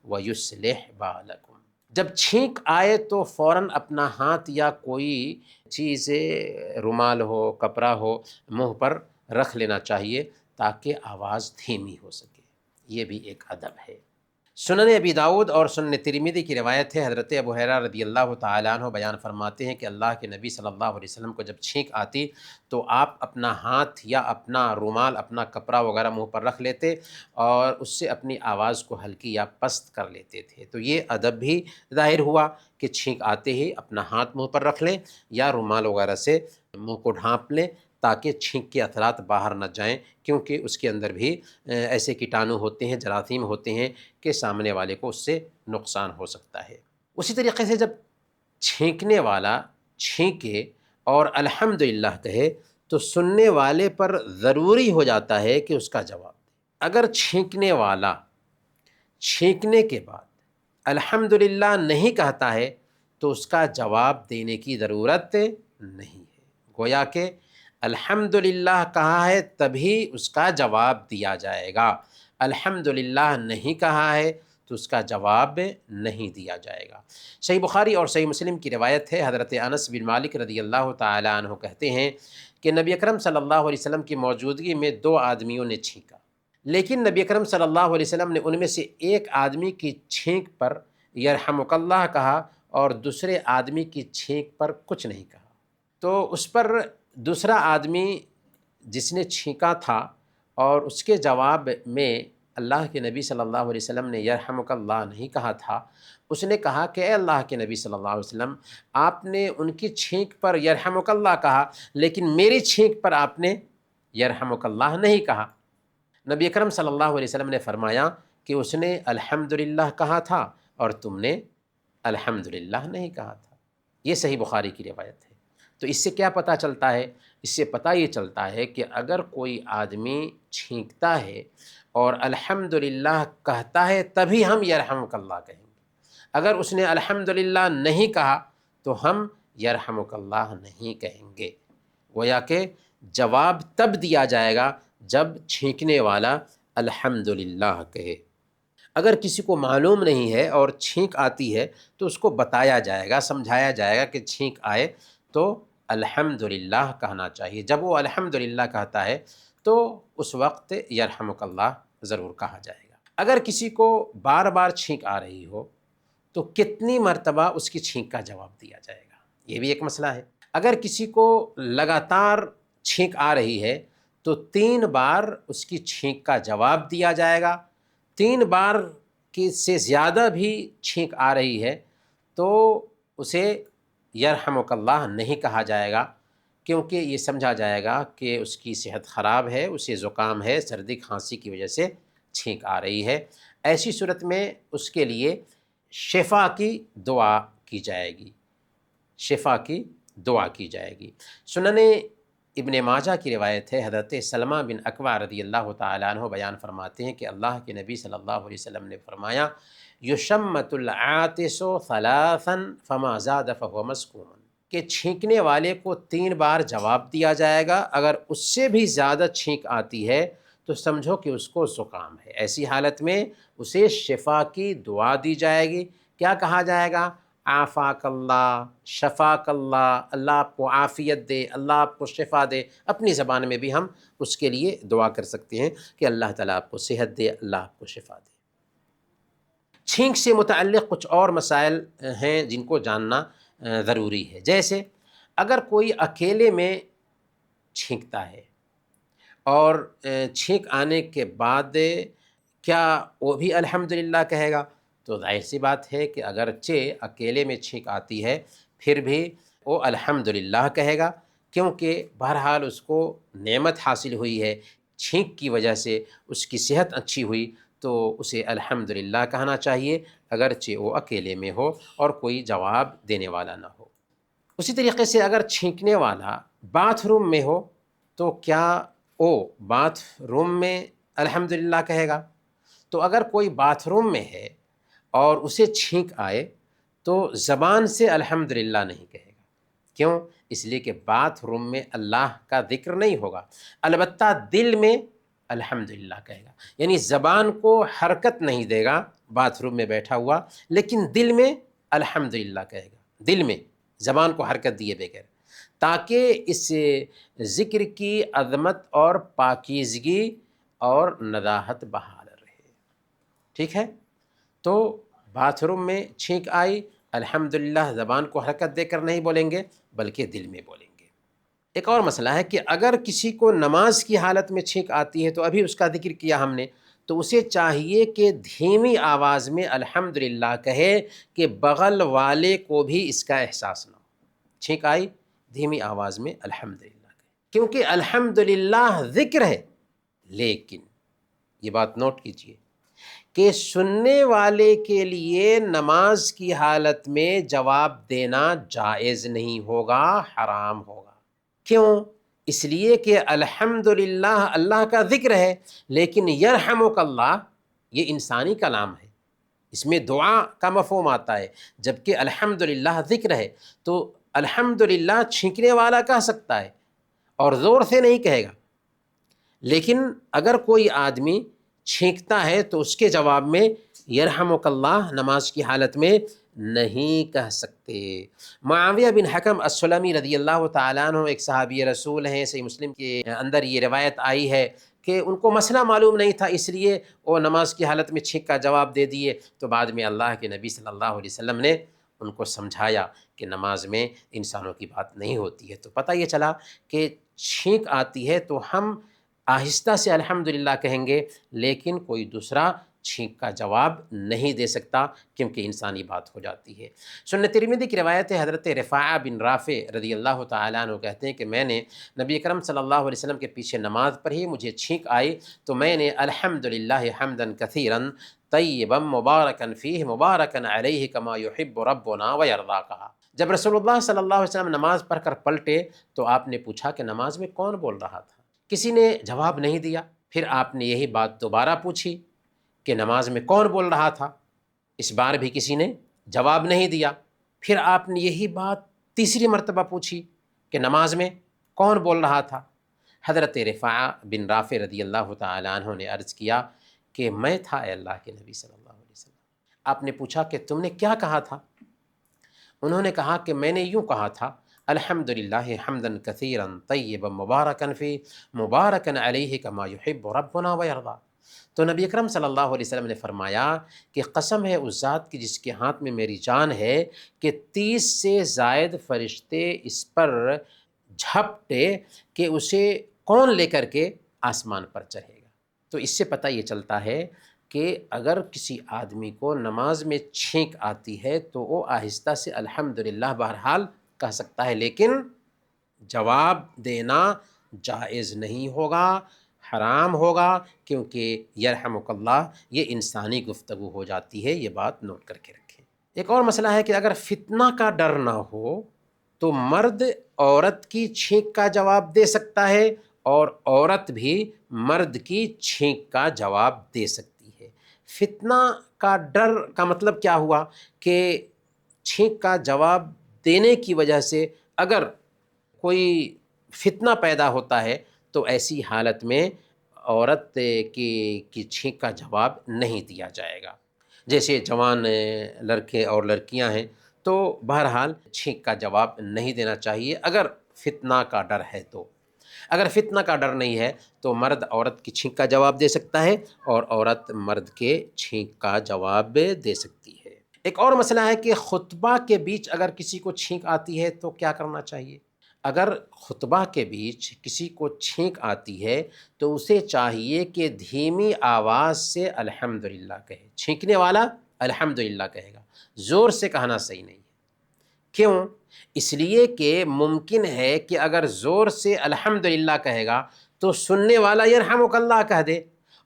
[SPEAKER 1] ویصلح بالکم۔ جب چھینک آئے تو فوراً اپنا ہاتھ یا کوئی چیز، رومال ہو، کپڑا ہو، منہ پر رکھ لینا چاہیے تاکہ آواز دھیمی ہو سکے۔ یہ بھی ایک ادب ہے۔ سنن ابی داؤد اور سنن ترمذی کی روایت ہے، حضرت ابو ہریرہ رضی اللہ تعالیٰ عنہ بیان فرماتے ہیں کہ اللہ کے نبی صلی اللہ علیہ وسلم کو جب چھینک آتی تو آپ اپنا ہاتھ یا اپنا رومال، اپنا کپڑا وغیرہ منہ پر رکھ لیتے اور اس سے اپنی آواز کو ہلکی یا پست کر لیتے تھے۔ تو یہ ادب بھی ظاہر ہوا کہ چھینک آتے ہی اپنا ہاتھ منہ پر رکھ لیں یا رومال وغیرہ سے منہ کو ڈھانپ لیں تاکہ چھینک کے اثرات باہر نہ جائیں، کیونکہ اس کے اندر بھی ایسے کیٹانو ہوتے ہیں، جراثیم ہوتے ہیں کہ سامنے والے کو اس سے نقصان ہو سکتا ہے۔ اسی طریقے سے جب چھینکنے والا چھینکے اور الحمدللہ کہے تو سننے والے پر ضروری ہو جاتا ہے کہ اس کا جواب دے۔ اگر چھینکنے والا چھینکنے کے بعد الحمدللہ نہیں کہتا ہے تو اس کا جواب دینے کی ضرورت نہیں ہے۔ گویا کہ الحمدللہ کہا ہے تبھی اس کا جواب دیا جائے گا، الحمدللہ نہیں کہا ہے تو اس کا جواب نہیں دیا جائے گا۔ صحیح بخاری اور صحیح مسلم کی روایت ہے، حضرت انس بن مالک رضی اللہ تعالیٰ عنہ کہتے ہیں کہ نبی اکرم صلی اللہ علیہ وسلم کی موجودگی میں 2 آدمیوں نے چھینکا، لیکن نبی اکرم صلی اللہ علیہ وسلم نے ان میں سے ایک آدمی کی چھینک پر یرحمک اللہ کہا اور دوسرے آدمی کی چھینک پر کچھ نہیں کہا۔ تو اس پر دوسرا آدمی جس نے چھینکا تھا اور اس کے جواب میں اللہ کے نبی صلی اللہ علیہ وسلم نے یرحمک اللہ نہیں کہا تھا، اس نے کہا کہ اے اللہ کے نبی صلی اللہ علیہ وسلم، آپ نے ان کی چھینک پر یرحمک اللہ کہا لیکن میری چھینک پر آپ نے یرحمک اللہ نہیں کہا۔ نبی اکرم صلی اللہ علیہ وسلم نے فرمایا کہ اس نے الحمدللہ کہا تھا اور تم نے الحمدللہ نہیں کہا تھا۔ یہ صحیح بخاری کی روایت ہے۔ تو اس سے کیا پتہ چلتا ہے؟ اس سے پتہ یہ چلتا ہے کہ اگر کوئی آدمی چھینکتا ہے اور الحمدللہ کہتا ہے تبھی ہم یرحمک اللہ کہیں گے، اگر اس نے الحمدللہ نہیں کہا تو ہم یرحمک اللہ نہیں کہیں گے۔ گویا کہ جواب تب دیا جائے گا جب چھینکنے والا الحمدللہ کہے۔ اگر کسی کو معلوم نہیں ہے اور چھینک آتی ہے تو اس کو بتایا جائے گا، سمجھایا جائے گا کہ چھینک آئے تو الحمدللہ کہنا چاہیے۔ جب وہ الحمدللہ کہتا ہے تو اس وقت یرحمک اللہ ضرور کہا جائے گا۔ اگر کسی کو بار بار چھینک آ رہی ہو تو کتنی مرتبہ اس کی چھینک کا جواب دیا جائے گا، یہ بھی ایک مسئلہ ہے۔ اگر کسی کو لگاتار چھینک آ رہی ہے تو 3 بار اس کی چھینک کا جواب دیا جائے گا۔ 3 بار کی سے زیادہ بھی چھینک آ رہی ہے تو اسے یرحمک اللہ نہیں کہا جائے گا، کیونکہ یہ سمجھا جائے گا کہ اس کی صحت خراب ہے، اسے زکام ہے، سردی کھانسی کی وجہ سے چھینک آ رہی ہے۔ ایسی صورت میں اس کے لیے شفا کی دعا کی جائے گی، شفا کی دعا کی جائے گی۔ سنن ابن ماجہ کی روایت ہے، حضرت سلمہ بن اکوع رضی اللہ تعالیٰ عنہ بیان فرماتے ہیں کہ اللہ کے نبی صلی اللہ علیہ وسلم نے فرمایا، یشمت العاطس ثلاثا فما زاد فهو مسقوم، کہ چھینکنے والے کو 3 بار جواب دیا جائے گا، اگر اس سے بھی زیادہ چھینک آتی ہے تو سمجھو کہ اس کو زکام ہے۔ ایسی حالت میں اسے شفا کی دعا دی جائے گی۔ کیا کہا جائے گا؟ عافاک اللہ، شفاک اللہ، اللہ آپ کو عافیت دے، اللہ آپ کو شفا دے۔ اپنی زبان میں بھی ہم اس کے لیے دعا کر سکتے ہیں کہ اللہ تعالیٰ آپ کو صحت دے، اللہ آپ کو شفا دے۔ چھینک سے متعلق کچھ اور مسائل ہیں جن کو جاننا ضروری ہے، جیسے اگر کوئی اکیلے میں چھینکتا ہے اور چھینک آنے کے بعد کیا وہ بھی الحمدللہ کہے گا؟ تو ظاہر سی بات ہے کہ اگرچہ اکیلے میں چھینک آتی ہے پھر بھی وہ الحمدللہ کہے گا، کیونکہ بہرحال اس کو نعمت حاصل ہوئی ہے، چھینک کی وجہ سے اس کی صحت اچھی ہوئی، تو اسے الحمدللہ کہنا چاہیے اگرچہ وہ اکیلے میں ہو اور کوئی جواب دینے والا نہ ہو۔ اسی طریقے سے اگر چھینکنے والا باتھ روم میں ہو تو کیا وہ باتھ روم میں الحمدللہ کہے گا؟ تو اگر کوئی باتھ روم میں ہے اور اسے چھینک آئے تو زبان سے الحمدللہ نہیں کہے گا۔ کیوں؟ اس لیے کہ باتھ روم میں اللہ کا ذکر نہیں ہوگا، البتہ دل میں الحمدللہ کہے گا، یعنی زبان کو حرکت نہیں دے گا باتھ روم میں بیٹھا ہوا، لیکن دل میں الحمدللہ کہے گا، دل میں، زبان کو حرکت دیے بغیر، تاکہ اس ذکر کی عظمت اور پاکیزگی اور نداحت بحال رہے۔ ٹھیک ہے؟ تو باتھ روم میں چھینک آئی، الحمدللہ زبان کو حرکت دے کر نہیں بولیں گے بلکہ دل میں بولیں گے۔ ایک اور مسئلہ ہے کہ اگر کسی کو نماز کی حالت میں چھینک آتی ہے، تو ابھی اس کا ذکر کیا ہم نے، تو اسے چاہیے کہ دھیمی آواز میں الحمدللہ کہے کہ بغل والے کو بھی اس کا احساس نہ ہو۔ چھینک آئی، دھیمی آواز میں الحمدللہ کہے، کیونکہ الحمدللہ ذکر ہے، لیکن یہ بات نوٹ کیجئے کہ سننے والے کے لیے نماز کی حالت میں جواب دینا جائز نہیں ہوگا، حرام ہوگا۔ کیوں؟ اس لیے کہ الحمدللہ اللہ کا ذکر ہے، لیکن یرحمک اللہ یہ انسانی کلام ہے، اس میں دعا کا مفہوم آتا ہے، جبکہ الحمدللہ ذکر ہے، تو الحمدللہ چھینکنے والا کہہ سکتا ہے اور زور سے نہیں کہے گا، لیکن اگر کوئی آدمی چھینکتا ہے تو اس کے جواب میں یرحمک اللہ نماز کی حالت میں نہیں کہہ سکتے۔ معاویہ بن حکم السلمی رضی اللہ تعالیٰ عنہ ایک صحابی رسول ہیں، صحیح مسلم کے اندر یہ روایت آئی ہے کہ ان کو مسئلہ معلوم نہیں تھا، اس لیے وہ نماز کی حالت میں چھینک کا جواب دے دیے، تو بعد میں اللہ کے نبی صلی اللہ علیہ وسلم نے ان کو سمجھایا کہ نماز میں انسانوں کی بات نہیں ہوتی ہے۔ تو پتہ یہ چلا کہ چھینک آتی ہے تو ہم آہستہ سے الحمدللہ کہیں گے، لیکن کوئی دوسرا چھینک کا جواب نہیں دے سکتا، کیونکہ انسانی بات ہو جاتی ہے۔ سنن ترمذی کی روایت ہے، حضرت رفاعہ بن رافع رضی اللہ تعالیٰ عنہ کہتے ہیں کہ میں نے نبی اکرم صلی اللہ علیہ وسلم کے پیچھے نماز پڑھی، مجھے چھینک آئی تو میں نے الحمدللہ حمدا کثیرا طیبا مبارکا فیہ مبارکا علیہ کما یحب ربنا ویرضا کہا۔ جب رسول اللہ صلی اللہ علیہ وسلم نماز پڑھ کر پلٹے تو آپ نے پوچھا کہ نماز میں کون بول رہا تھا؟ کسی نے جواب نہیں دیا، پھر آپ نے یہی بات دوبارہ پوچھی کہ نماز میں کون بول رہا تھا؟ اس بار بھی کسی نے جواب نہیں دیا، پھر آپ نے یہی بات تیسری مرتبہ پوچھی کہ نماز میں کون بول رہا تھا؟ حضرت رفاعہ بن رافع رضی اللہ تعالیٰ عنہ نے عرض کیا کہ میں تھا اے اللہ کے نبی صلی اللہ علیہ وسلم۔ آپ نے پوچھا کہ تم نے کیا کہا تھا؟ انہوں نے کہا کہ میں نے یوں کہا تھا، الحمدللہ حمدا کثیرا طیبا مبارکا فیہ مبارکا علیہ کما یحب ربنا ویرضا۔ تو نبی اکرم صلی اللہ علیہ وسلم نے فرمایا کہ قسم ہے اس ذات کی جس کے ہاتھ میں میری جان ہے کہ 30 سے زائد فرشتے اس پر جھپٹے کہ اسے کون لے کر کے آسمان پر چڑھے گا۔ تو اس سے پتہ یہ چلتا ہے کہ اگر کسی آدمی کو نماز میں چھینک آتی ہے تو وہ آہستہ سے الحمدللہ بہرحال کہہ سکتا ہے، لیکن جواب دینا جائز نہیں ہوگا، حرام ہوگا، کیونکہ یرحمک اللہ یہ انسانی گفتگو ہو جاتی ہے، یہ بات نوٹ کر کے رکھیں۔ ایک اور مسئلہ ہے کہ اگر فتنہ کا ڈر نہ ہو تو مرد عورت کی چھینک کا جواب دے سکتا ہے اور عورت بھی مرد کی چھینک کا جواب دے سکتی ہے۔ فتنہ کا ڈر کا مطلب کیا ہوا کہ چھینک کا جواب دینے کی وجہ سے اگر کوئی فتنہ پیدا ہوتا ہے تو ایسی حالت میں عورت کی چھینک کا جواب نہیں دیا جائے گا۔ جیسے جوان لڑکے اور لڑکیاں ہیں تو بہرحال چھینک کا جواب نہیں دینا چاہیے اگر فتنہ کا ڈر ہے تو۔ اگر فتنہ کا ڈر نہیں ہے تو مرد عورت کی چھینک کا جواب دے سکتا ہے اور عورت مرد کے چھینک کا جواب دے سکتی ہے۔ ایک اور مسئلہ ہے کہ خطبہ کے بیچ اگر کسی کو چھینک آتی ہے تو کیا کرنا چاہیے؟ اگر خطبہ کے بیچ کسی کو چھینک آتی ہے تو اسے چاہیے کہ دھیمی آواز سے الحمدللہ کہے۔ چھینکنے والا الحمدللہ کہے گا، زور سے کہنا صحیح نہیں ہے۔ کیوں؟ اس لیے کہ ممکن ہے کہ اگر زور سے الحمدللہ کہے گا تو سننے والا یرحمک اللہ کہہ دے،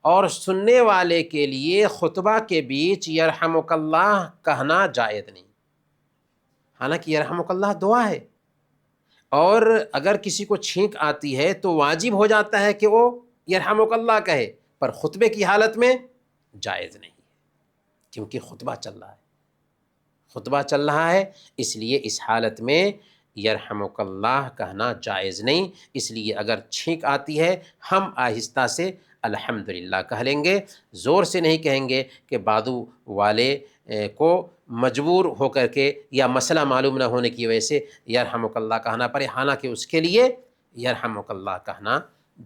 [SPEAKER 1] اور سننے والے کے لیے خطبہ کے بیچ یرحمک اللہ کہنا جائز نہیں، حالانکہ یرحمک اللہ دعا ہے، اور اگر کسی کو چھینک آتی ہے تو واجب ہو جاتا ہے کہ وہ یرحمک اللہ کہے، پر خطبے کی حالت میں جائز نہیں ہے، کیونکہ خطبہ چل رہا ہے، خطبہ چل رہا ہے، اس لیے اس حالت میں یرحمک اللہ کہنا جائز نہیں۔ اس لیے اگر چھینک آتی ہے ہم آہستہ سے الحمدللہ کہہ لیں گے، زور سے نہیں کہیں گے کہ بازو والے کو مجبور ہو کر کے یا مسئلہ معلوم نہ ہونے کی وجہ سے یرحمک اللہ کہنا پڑے، حالانکہ اس کے لیے یرحمک اللہ کہنا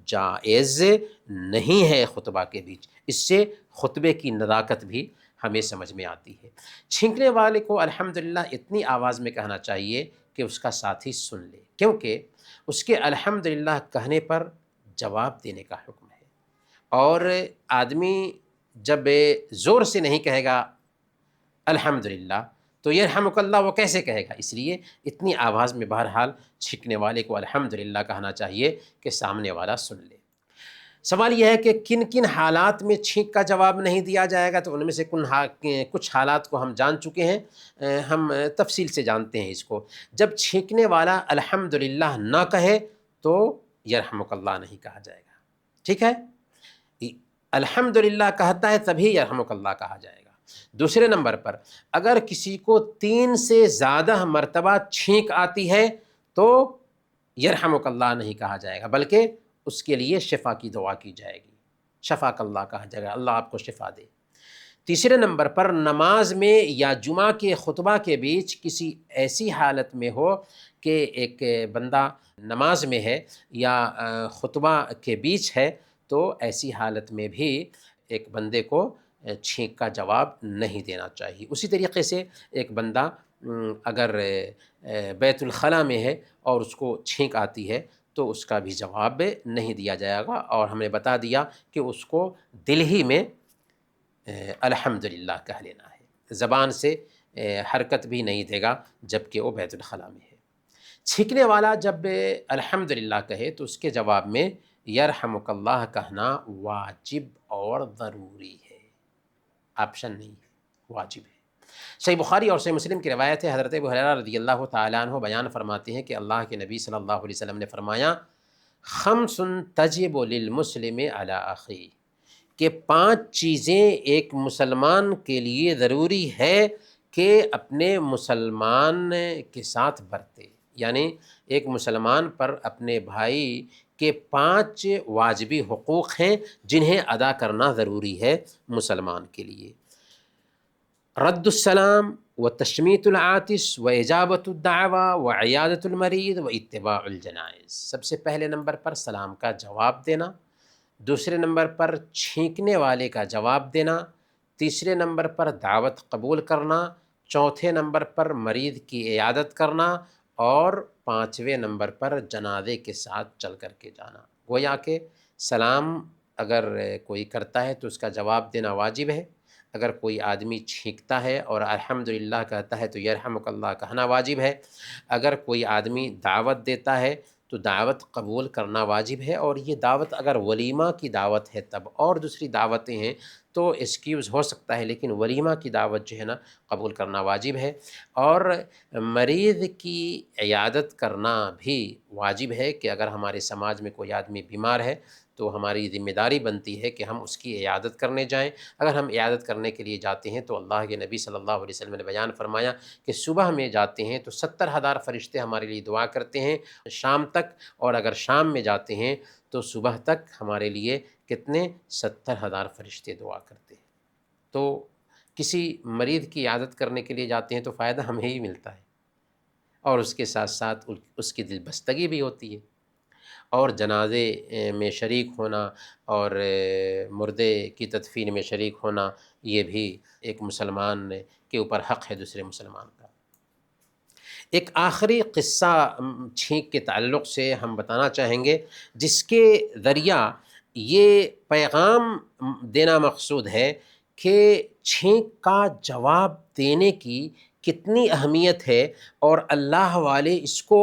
[SPEAKER 1] جائز نہیں ہے خطبہ کے بیچ۔ اس سے خطبے کی نزاکت بھی ہمیں سمجھ میں آتی ہے۔ چھینکنے والے کو الحمدللہ اتنی آواز میں کہنا چاہیے کہ اس کا ساتھی سن لے، کیونکہ اس کے الحمدللہ کہنے پر جواب دینے کا حکم ہے، اور آدمی جب زور سے نہیں کہے گا الحمدللہ تو یرحمک اللہ وہ کیسے کہے گا؟ اس لیے اتنی آواز میں بہرحال چھینکنے والے کو الحمدللہ کہنا چاہیے کہ سامنے والا سن لے۔ سوال یہ ہے کہ کن کن حالات میں چھینک کا جواب نہیں دیا جائے گا، تو ان میں سے کچھ حالات کو ہم جان چکے ہیں، ہم تفصیل سے جانتے ہیں اس کو۔ جب چھینکنے والا الحمدللہ نہ کہے تو یرحمک اللہ نہیں کہا جائے گا، ٹھیک ہے؟ الحمدللہ کہتا ہے تبھی یرحمک اللہ کہا جائے گا۔ دوسرے نمبر پر اگر کسی کو 3 سے زیادہ مرتبہ چھینک آتی ہے تو یرحمک اللہ نہیں کہا جائے گا، بلکہ اس کے لیے شفا کی دعا کی جائے گی، شفاک اللہ کہا جائے گا، اللہ آپ کو شفا دے۔ تیسرے نمبر پر نماز میں یا جمعہ کے خطبہ کے بیچ کسی ایسی حالت میں ہو کہ ایک بندہ نماز میں ہے یا خطبہ کے بیچ ہے، تو ایسی حالت میں بھی ایک بندے کو چھینک کا جواب نہیں دینا چاہیے۔ اسی طریقے سے ایک بندہ اگر بیت الخلاء میں ہے اور اس کو چھینک آتی ہے تو اس کا بھی جواب نہیں دیا جائے گا، اور ہم نے بتا دیا کہ اس کو دل ہی میں الحمدللہ کہہ لینا ہے، زبان سے حرکت بھی نہیں دے گا جب کہ وہ بیت الخلاء میں ہے۔ چھینکنے والا جب الحمدللہ کہے تو اس کے جواب میں یرحمک اللہ کہنا واجب اور ضروری ہے، آپشن نہیں ہے، واجب ہے۔ صحیح بخاری اور صحیح مسلم کی روایت ہے، حضرت ابو ہریرہ رضی اللہ تعالیٰ عنہ بیان فرماتے ہیں کہ اللہ کے نبی صلی اللہ علیہ وسلم نے فرمایا خمس تجب للمسلم علی اخیہ، کہ 5 چیزیں ایک مسلمان کے لیے ضروری ہے کہ اپنے مسلمان کے ساتھ برتے، یعنی ایک مسلمان پر اپنے بھائی کے 5 واجبی حقوق ہیں جنہیں ادا کرنا ضروری ہے مسلمان کے لیے۔ رد السلام و تشمیت العاطس و اجابت الدعوہ و عیادت المریض و اتباع الجنائز۔ سب سے پہلے نمبر پر سلام کا جواب دینا، دوسرے نمبر پر چھینکنے والے کا جواب دینا، تیسرے نمبر پر دعوت قبول کرنا، چوتھے نمبر پر مریض کی عیادت کرنا، اور پانچویں نمبر پر جنازے کے ساتھ چل کر کے جانا۔ گویا کہ سلام اگر کوئی کرتا ہے تو اس کا جواب دینا واجب ہے، اگر کوئی آدمی چھینکتا ہے اور الحمدللہ کہتا ہے تو یرحمک اللہ کہنا واجب ہے، اگر کوئی آدمی دعوت دیتا ہے تو دعوت قبول کرنا واجب ہے، اور یہ دعوت اگر ولیمہ کی دعوت ہے تب، اور دوسری دعوتیں ہیں تو ایکسکیوز ہو سکتا ہے، لیکن ولیمہ کی دعوت جو ہے نا قبول کرنا واجب ہے۔ اور مریض کی عیادت کرنا بھی واجب ہے کہ اگر ہمارے سماج میں کوئی آدمی بیمار ہے تو ہماری ذمہ داری بنتی ہے کہ ہم اس کی عیادت کرنے جائیں۔ اگر ہم عیادت کرنے کے لیے جاتے ہیں تو اللہ کے نبی صلی اللہ علیہ وسلم نے بیان فرمایا کہ صبح میں جاتے ہیں تو 70,000 فرشتے ہمارے لیے دعا کرتے ہیں شام تک، اور اگر شام میں جاتے ہیں تو صبح تک ہمارے لیے کتنے 70,000 فرشتے دعا کرتے ہیں۔ تو کسی مریض کی عیادت کرنے کے لیے جاتے ہیں تو فائدہ ہمیں ہی ملتا ہے، اور اس کے ساتھ ساتھ اس کی دل بستگی بھی ہوتی ہے، اور جنازے میں شریک ہونا اور مردے کی تدفین میں شریک ہونا یہ بھی ایک مسلمان کے اوپر حق ہے دوسرے مسلمان کا۔ ایک آخری قصہ چھینک کے تعلق سے ہم بتانا چاہیں گے، جس کے ذریعہ یہ پیغام دینا مقصود ہے کہ چھینک کا جواب دینے کی کتنی اہمیت ہے، اور اللہ والے اس کو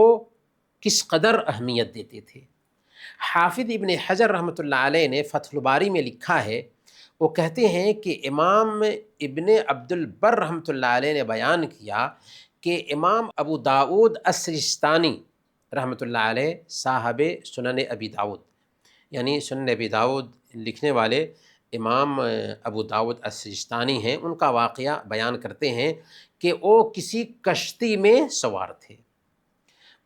[SPEAKER 1] کس قدر اہمیت دیتے تھے۔ حافظ ابن حجر رحمۃ اللہ علیہ نے فتح الباری میں لکھا ہے، وہ کہتے ہیں کہ امام ابن عبد البر رحمۃ اللہ علیہ نے بیان کیا کہ امام ابو داؤد السجستانی رحمۃ اللہ علیہ صاحب سنن ابی داؤد، یعنی سنن ابی داؤد لکھنے والے امام ابو داؤد السجستانی ہیں، ان کا واقعہ بیان کرتے ہیں کہ وہ کسی کشتی میں سوار تھے،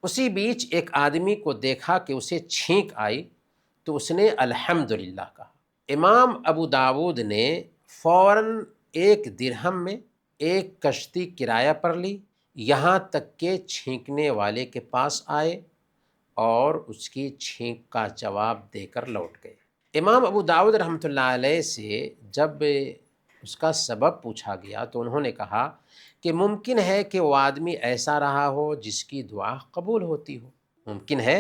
[SPEAKER 1] اسی بیچ ایک آدمی کو دیکھا کہ اسے چھینک آئی تو اس نے الحمدللہ کہا۔ امام ابو داؤد نے فوراً 1 درہم میں ایک کشتی کرایہ پر لی، یہاں تک کہ چھینکنے والے کے پاس آئے اور اس کی چھینک کا جواب دے کر لوٹ گئے۔ امام ابو داؤد رحمۃ اللہ علیہ سے جب اس کا سبب پوچھا گیا تو انہوں نے کہا کہ ممکن ہے کہ وہ آدمی ایسا رہا ہو جس کی دعا قبول ہوتی ہو، ممکن ہے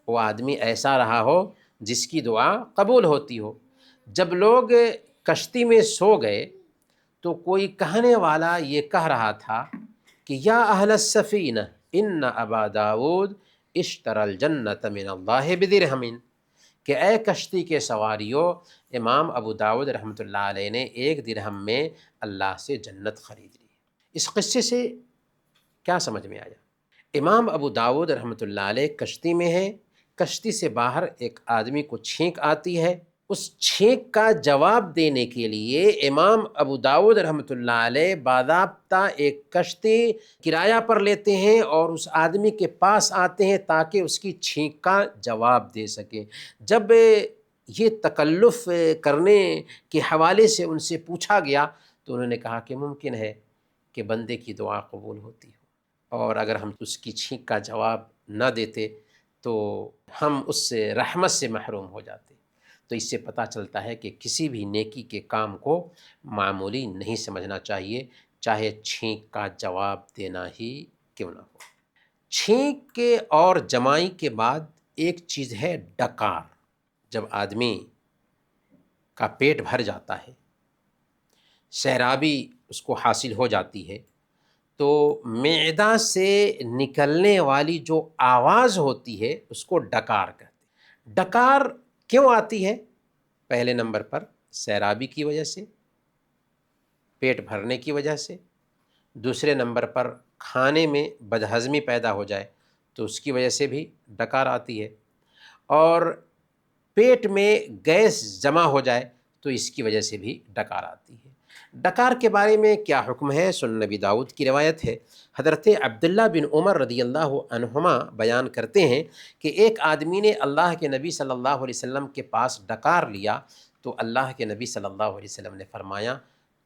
[SPEAKER 1] وہ آدمی ایسا رہا ہو جس کی دعا قبول ہوتی ہو۔ جب لوگ کشتی میں سو گئے تو کوئی کہنے والا یہ کہہ رہا تھا کہ یا اہل السفینہ ان ابا داؤد اشتری الجنۃ من اللہ بدرہم، کہ اے کشتی کے سواریوں، امام ابو داؤد رحمۃ اللہ علیہ نے 1 درہم میں اللہ سے جنت خرید لی۔ اس قصے سے کیا سمجھ میں آیا؟ امام ابو داؤد رحمۃ اللہ علیہ کشتی میں ہیں، کشتی سے باہر ایک آدمی کو چھینک آتی ہے، اس چھینک کا جواب دینے کے لیے امام ابو داؤد رحمۃ اللہ علیہ باضابطہ ایک کشتی کرایہ پر لیتے ہیں اور اس آدمی کے پاس آتے ہیں تاکہ اس کی چھینک کا جواب دے سکیں۔ جب یہ تکلف کرنے کے حوالے سے ان سے پوچھا گیا تو انہوں نے کہا کہ ممکن ہے کہ بندے کی دعا قبول ہوتی ہو، اور اگر ہم اس کی چھینک کا جواب نہ دیتے تو ہم اس سے رحمت سے محروم ہو جاتے۔ تو اس سے پتہ چلتا ہے کہ کسی بھی نیکی کے کام کو معمولی نہیں سمجھنا چاہیے، چاہے چھینک کا جواب دینا ہی کیوں نہ ہو۔ چھینک کے اور جمائی کے بعد ایک چیز ہے ڈکار۔ جب آدمی کا پیٹ بھر جاتا ہے، سیرابی اس کو حاصل ہو جاتی ہے، تو معدہ سے نکلنے والی جو آواز ہوتی ہے اس کو ڈکار کہتے ہیں۔ ڈکار کیوں آتی ہے؟ پہلے نمبر پر سیرابی کی وجہ سے، پیٹ بھرنے کی وجہ سے، دوسرے نمبر پر کھانے میں بدہضمی پیدا ہو جائے تو اس کی وجہ سے بھی ڈکار آتی ہے، اور پیٹ میں گیس جمع ہو جائے تو اس کی وجہ سے بھی ڈکار آتی ہے۔ ڈکار کے بارے میں کیا حکم ہے؟ سنن نبی داؤد کی روایت ہے، حضرت عبداللہ بن عمر رضی اللہ عنہما بیان کرتے ہیں کہ ایک آدمی نے اللہ کے نبی صلی اللہ علیہ وسلم کے پاس ڈکار لیا تو اللہ کے نبی صلی اللہ علیہ وسلم نے فرمایا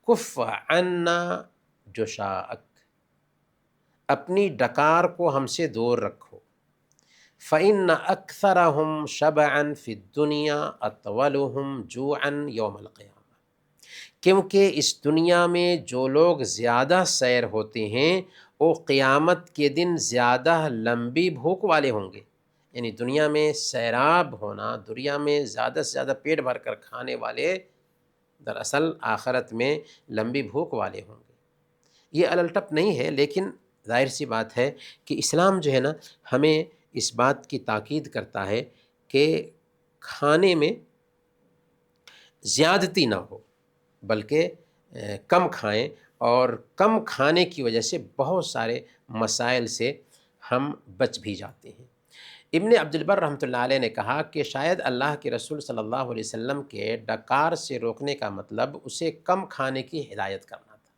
[SPEAKER 1] کف عنا جشاءک، اپنی ڈکار کو ہم سے دور رکھو۔ فَإِنَّ أَكْثَرَهُمْ شَبْعًا فِي الدُّنْيَا أَطْوَلُهُمْ جُوعًا يَوْمَ الْقِيَامَةِ، کیونکہ اس دنیا میں جو لوگ زیادہ سیر ہوتے ہیں وہ قیامت کے دن زیادہ لمبی بھوک والے ہوں گے۔ یعنی دنیا میں سیراب ہونا، دنیا میں زیادہ سے زیادہ پیٹ بھر کر کھانے والے دراصل آخرت میں لمبی بھوک والے ہوں گے۔ یہ الٹپ نہیں ہے، لیکن ظاہر سی بات ہے کہ اسلام جو ہے نا ہمیں اس بات کی تاکید کرتا ہے کہ کھانے میں زیادتی نہ ہو، بلکہ کم کھائیں، اور کم کھانے کی وجہ سے بہت سارے مسائل سے ہم بچ بھی جاتے ہیں۔ ابن عبد البر رحمۃ اللہ علیہ نے کہا کہ شاید اللہ کے رسول صلی اللہ علیہ وسلم کے ڈکار سے روکنے کا مطلب اسے کم کھانے کی ہدایت کرنا تھا،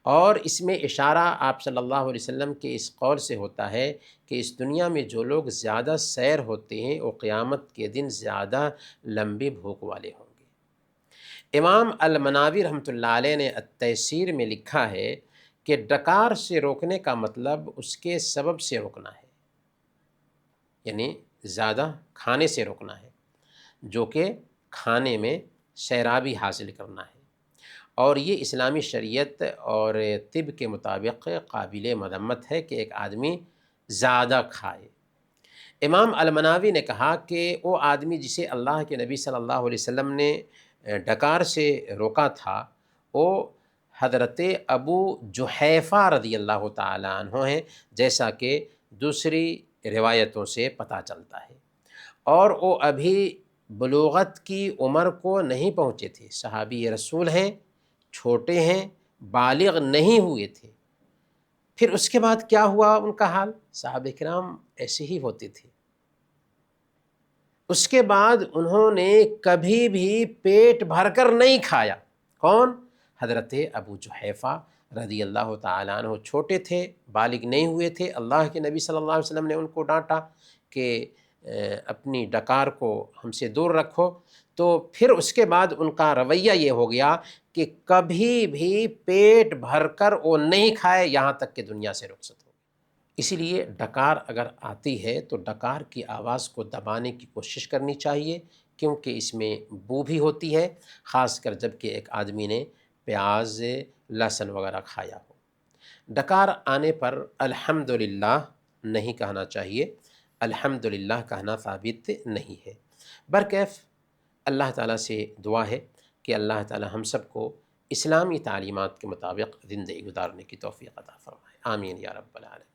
[SPEAKER 1] اور اس میں اشارہ آپ صلی اللہ علیہ وسلم کے اس قول سے ہوتا ہے کہ اس دنیا میں جو لوگ زیادہ سیر ہوتے ہیں وہ قیامت کے دن زیادہ لمبی بھوک والے ہوں گے۔ امام المناوی رحمۃ اللہ علیہ نے التیسیر میں لکھا ہے کہ ڈکار سے روکنے کا مطلب اس کے سبب سے روکنا ہے، یعنی زیادہ کھانے سے روکنا ہے، جو کہ کھانے میں سیرابی حاصل کرنا ہے، اور یہ اسلامی شریعت اور طب کے مطابق قابل مذمت ہے کہ ایک آدمی زیادہ کھائے۔ امام المناوی نے کہا کہ وہ آدمی جسے اللہ کے نبی صلی اللہ علیہ وسلم نے ڈکار سے روکا تھا وہ حضرت ابو جحیفہ رضی اللہ تعالیٰ عنہ ہیں، جیسا کہ دوسری روایتوں سے پتہ چلتا ہے، اور وہ ابھی بلوغت کی عمر کو نہیں پہنچے تھے، صحابی رسول ہیں، چھوٹے ہیں، بالغ نہیں ہوئے تھے۔ پھر اس کے بعد کیا ہوا ان کا حال؟ صحابہ کرام ایسے ہی ہوتے تھے۔ اس کے بعد انہوں نے کبھی بھی پیٹ بھر کر نہیں کھایا۔ کون؟ حضرت ابو جحیفہ رضی اللہ تعالیٰ عنہ چھوٹے تھے، بالغ نہیں ہوئے تھے۔ اللہ کے نبی صلی اللہ علیہ وسلم نے ان کو ڈانٹا کہ اپنی ڈکار کو ہم سے دور رکھو، تو پھر اس کے بعد ان کا رویہ یہ ہو گیا کہ کبھی بھی پیٹ بھر کر وہ نہیں کھائے یہاں تک کہ دنیا سے رخصت ہو۔ اسی لیے ڈکار اگر آتی ہے تو ڈکار کی آواز کو دبانے کی کوشش کرنی چاہیے، کیونکہ اس میں بو بھی ہوتی ہے، خاص کر جب کہ ایک آدمی نے پیاز، لہسن وغیرہ کھایا ہو۔ ڈکار آنے پر الحمدللہ نہیں کہنا چاہیے، الحمدللہ کہنا ثابت نہیں ہے۔ برکیف اللہ تعالیٰ سے دعا ہے کہ اللہ تعالیٰ ہم سب کو اسلامی تعلیمات کے مطابق زندگی گزارنے کی توفیق عطا فرمائے، آمین یا رب العالمین۔